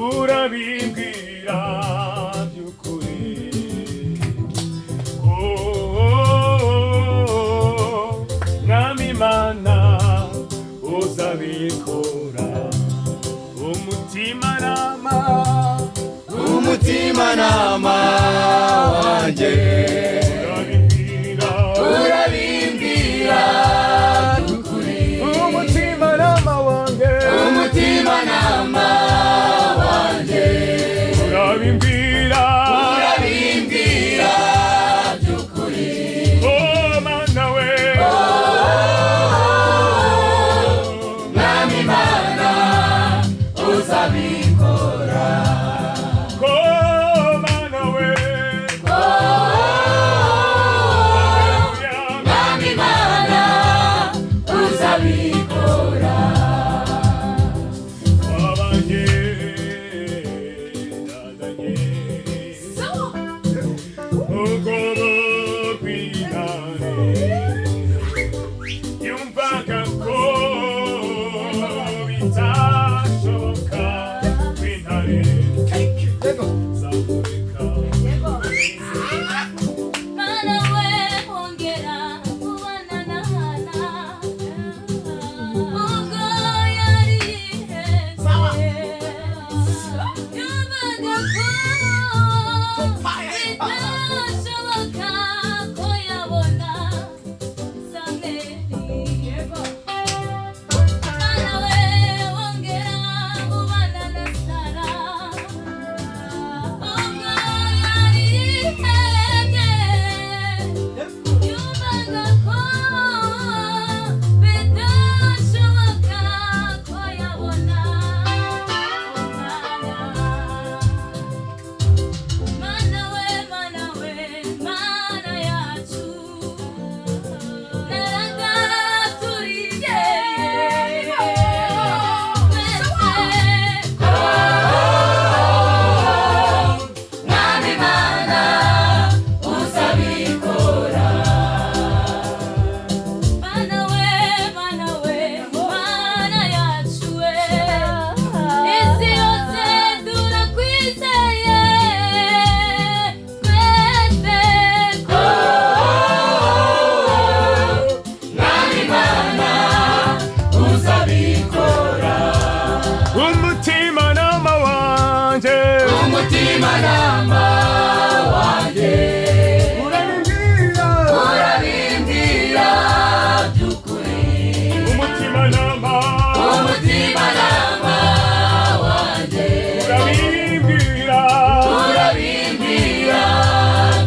urabimbwira by'ukuri mwami Mana uzabikora umutimanama wanjye urabimbwira by'ukuri umutimanama wanjye urabimbwira by'ukuri Mana we mwami Mana uzabikora Mana we mwami Mana uzabikora umutimanama wanjye urabimbwira by'ukuri umutimanama wanjye urabimbwira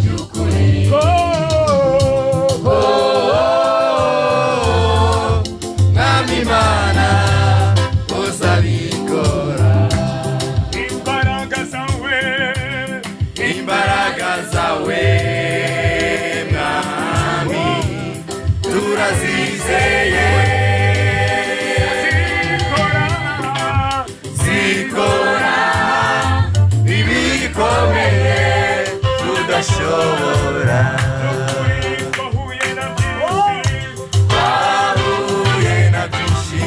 by'ukuri mwami Mana uzabikora imbaraga zawe mwami turazizeye zikora ibikomeye tudashobora twahuye na byinshi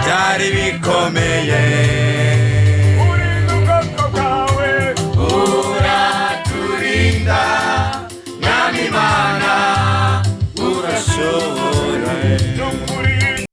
byari bikomeye